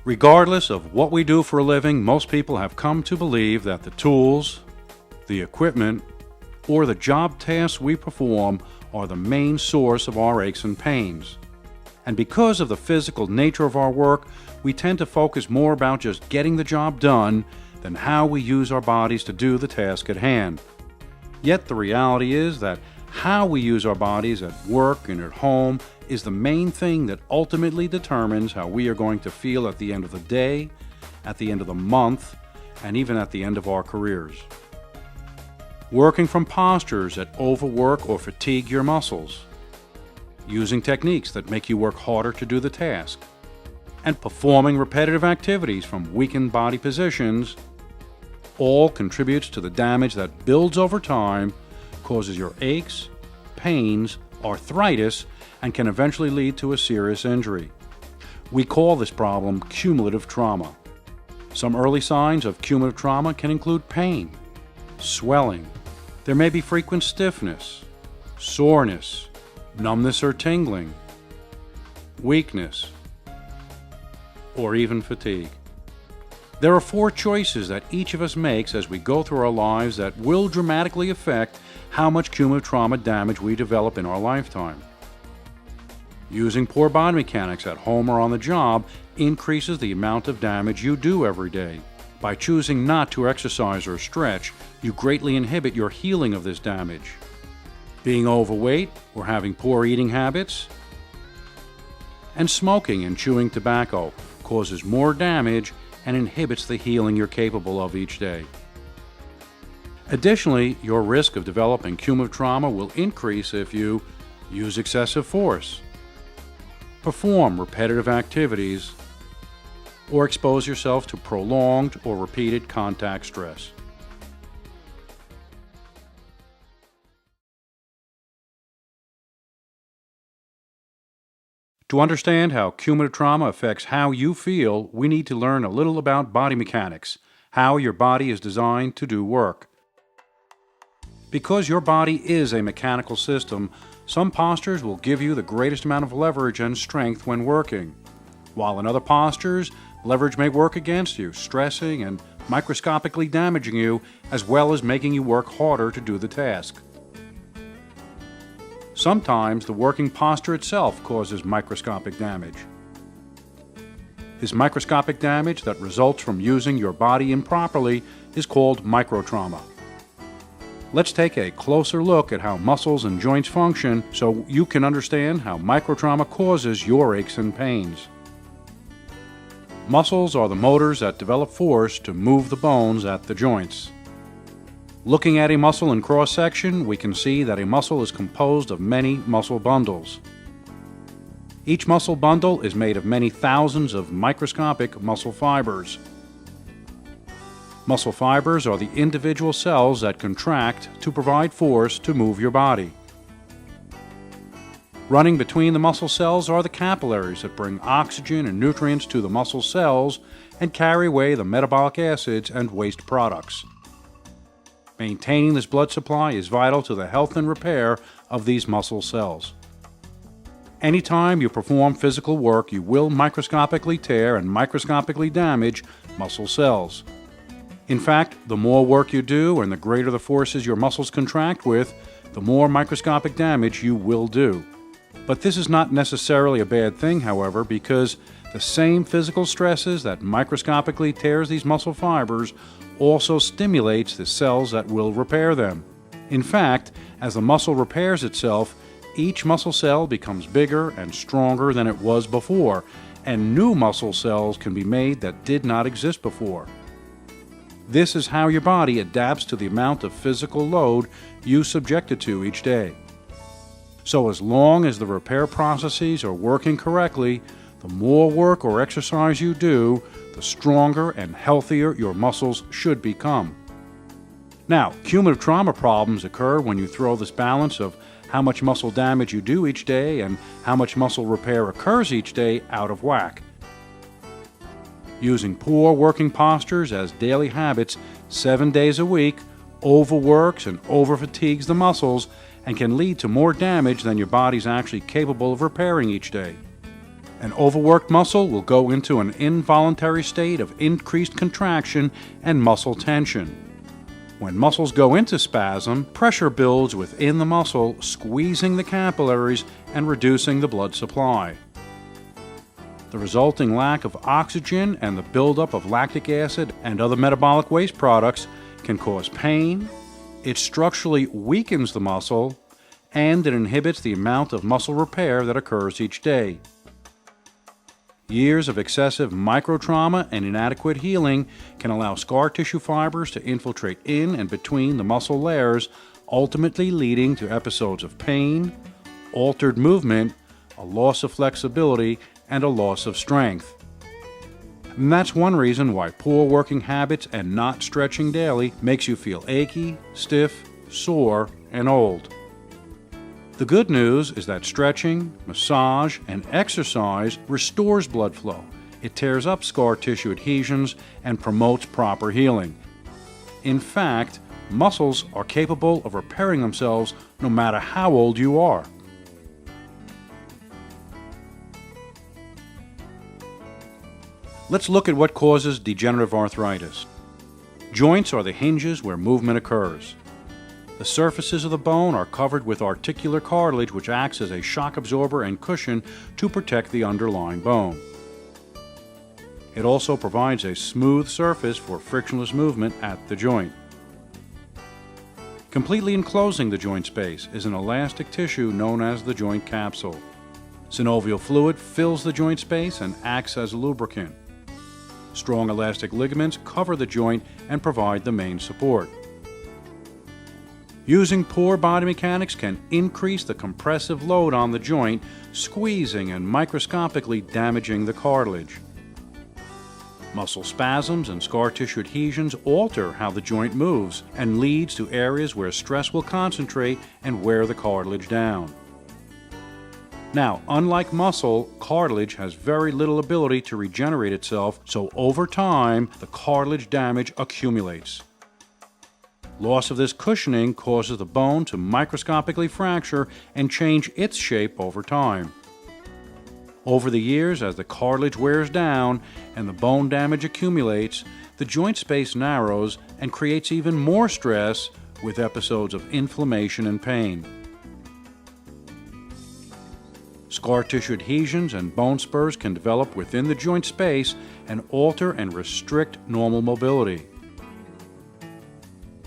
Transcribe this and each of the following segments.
Regardless of what we do for a living, most people have come to believe that the tools, the equipment, or the job tasks we perform are the main source of our aches and pains. And because of the physical nature of our work, we tend to focus more about just getting the job done than how we use our bodies to do the task at hand. Yet the reality is that how we use our bodies at work and at home is the main thing that ultimately determines how we are going to feel at the end of the day, at the end of the month, and even at the end of our careers. Working from postures that overwork or fatigue your muscles, using techniques that make you work harder to do the task, and performing repetitive activities from weakened body positions all contributes to the damage that builds over time, causes your aches, pains, arthritis, and can eventually lead to a serious injury. We call this problem cumulative trauma. Some early signs of cumulative trauma can include pain, swelling. There may be frequent stiffness, soreness, numbness or tingling, weakness, or even fatigue. There are 4 choices that each of us makes as we go through our lives that will dramatically affect how much cumulative trauma damage we develop in our lifetime. Using poor body mechanics at home or on the job increases the amount of damage you do every day. By choosing not to exercise or stretch, you greatly inhibit your healing of this damage. Being overweight or having poor eating habits, and smoking and chewing tobacco causes more damage and inhibits the healing you're capable of each day. Additionally, your risk of developing cumulative trauma will increase if you use excessive force, perform repetitive activities, or expose yourself to prolonged or repeated contact stress. To understand how cumulative trauma affects how you feel, we need to learn a little about body mechanics, how your body is designed to do work. Because your body is a mechanical system, some postures will give you the greatest amount of leverage and strength when working, while in other postures, leverage may work against you, stressing and microscopically damaging you, as well as making you work harder to do the task. Sometimes the working posture itself causes microscopic damage. This microscopic damage that results from using your body improperly is called microtrauma. Let's take a closer look at how muscles and joints function so you can understand how microtrauma causes your aches and pains. Muscles are the motors that develop force to move the bones at the joints. Looking at a muscle in cross-section, we can see that a muscle is composed of many muscle bundles. Each muscle bundle is made of many thousands of microscopic muscle fibers. Muscle fibers are the individual cells that contract to provide force to move your body. Running between the muscle cells are the capillaries that bring oxygen and nutrients to the muscle cells and carry away the metabolic acids and waste products. Maintaining this blood supply is vital to the health and repair of these muscle cells. Anytime you perform physical work, you will microscopically tear and microscopically damage muscle cells. In fact, the more work you do and the greater the forces your muscles contract with, the more microscopic damage you will do. But this is not necessarily a bad thing, however, because the same physical stresses that microscopically tears these muscle fibers also stimulates the cells that will repair them. In fact, as the muscle repairs itself, each muscle cell becomes bigger and stronger than it was before, and new muscle cells can be made that did not exist before. This is how your body adapts to the amount of physical load you subject it to each day. So as long as the repair processes are working correctly, the more work or exercise you do, the stronger and healthier your muscles should become. Now, cumulative trauma problems occur when you throw this balance of how much muscle damage you do each day and how much muscle repair occurs each day out of whack. Using poor working postures as daily habits 7 days a week overworks and overfatigues the muscles and can lead to more damage than your body's actually capable of repairing each day. An overworked muscle will go into an involuntary state of increased contraction and muscle tension. When muscles go into spasm, pressure builds within the muscle, squeezing the capillaries and reducing the blood supply. The resulting lack of oxygen and the buildup of lactic acid and other metabolic waste products can cause pain. It structurally weakens the muscle, and it inhibits the amount of muscle repair that occurs each day. Years of excessive microtrauma and inadequate healing can allow scar tissue fibers to infiltrate in and between the muscle layers, ultimately leading to episodes of pain, altered movement, a loss of flexibility, and a loss of strength. And that's one reason why poor working habits and not stretching daily makes you feel achy, stiff, sore, and old. The good news is that stretching, massage, and exercise restores blood flow. It tears up scar tissue adhesions and promotes proper healing. In fact, muscles are capable of repairing themselves no matter how old you are. Let's look at what causes degenerative arthritis. Joints are the hinges where movement occurs. The surfaces of the bone are covered with articular cartilage, which acts as a shock absorber and cushion to protect the underlying bone. It also provides a smooth surface for frictionless movement at the joint. Completely enclosing the joint space is an elastic tissue known as the joint capsule. Synovial fluid fills the joint space and acts as a lubricant. Strong elastic ligaments cover the joint and provide the main support. Using poor body mechanics can increase the compressive load on the joint, squeezing and microscopically damaging the cartilage. Muscle spasms and scar tissue adhesions alter how the joint moves and leads to areas where stress will concentrate and wear the cartilage down. Now, unlike muscle, cartilage has very little ability to regenerate itself, so over time, the cartilage damage accumulates. Loss of this cushioning causes the bone to microscopically fracture and change its shape over time. Over the years, as the cartilage wears down and the bone damage accumulates, the joint space narrows and creates even more stress with episodes of inflammation and pain. Scar tissue adhesions and bone spurs can develop within the joint space and alter and restrict normal mobility.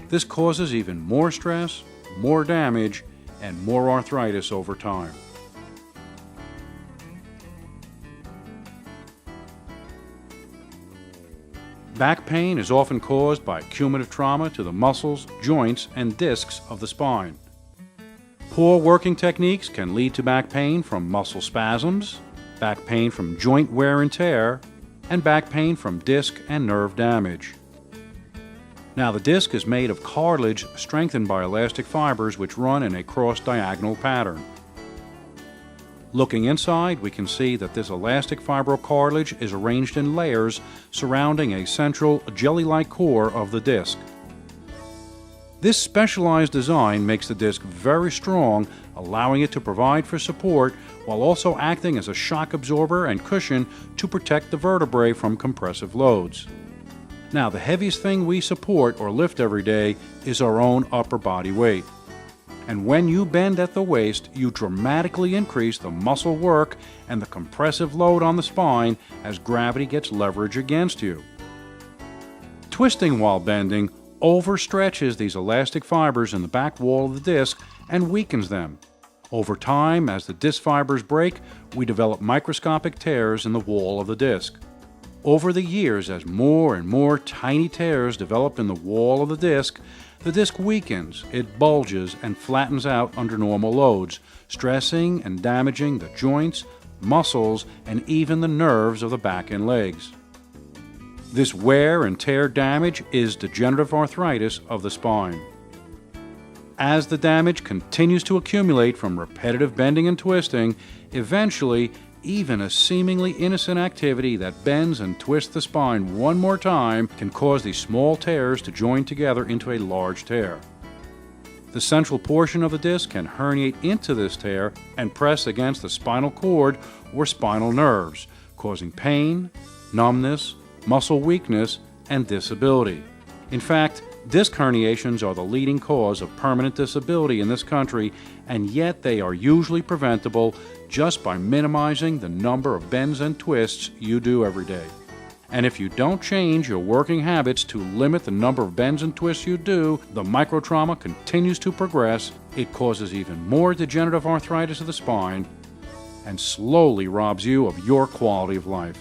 This causes even more stress, more damage, and more arthritis over time. Back pain is often caused by cumulative trauma to the muscles, joints, and discs of the spine. Poor working techniques can lead to back pain from muscle spasms, back pain from joint wear and tear, and back pain from disc and nerve damage. Now, the disc is made of cartilage strengthened by elastic fibers which run in a cross-diagonal pattern. Looking inside, we can see that this elastic fibrocartilage is arranged in layers surrounding a central jelly-like core of the disc. This specialized design makes the disc very strong, allowing it to provide for support while also acting as a shock absorber and cushion to protect the vertebrae from compressive loads. Now, the heaviest thing we support or lift every day is our own upper body weight. And when you bend at the waist, you dramatically increase the muscle work and the compressive load on the spine as gravity gets leverage against you. Twisting while bending overstretches these elastic fibers in the back wall of the disc and weakens them. Over time, as the disc fibers break, we develop microscopic tears in the wall of the disc. Over the years, as more and more tiny tears develop in the wall of the disc weakens, it bulges and flattens out under normal loads, stressing and damaging the joints, muscles, and even the nerves of the back and legs. This wear and tear damage is degenerative arthritis of the spine. As the damage continues to accumulate from repetitive bending and twisting, eventually, even a seemingly innocent activity that bends and twists the spine one more time can cause these small tears to join together into a large tear. The central portion of the disc can herniate into this tear and press against the spinal cord or spinal nerves, causing pain, numbness, muscle weakness, and disability. In fact, disc herniations are the leading cause of permanent disability in this country, and yet they are usually preventable just by minimizing the number of bends and twists you do every day. And if you don't change your working habits to limit the number of bends and twists you do, the microtrauma continues to progress. It causes even more degenerative arthritis of the spine and slowly robs you of your quality of life.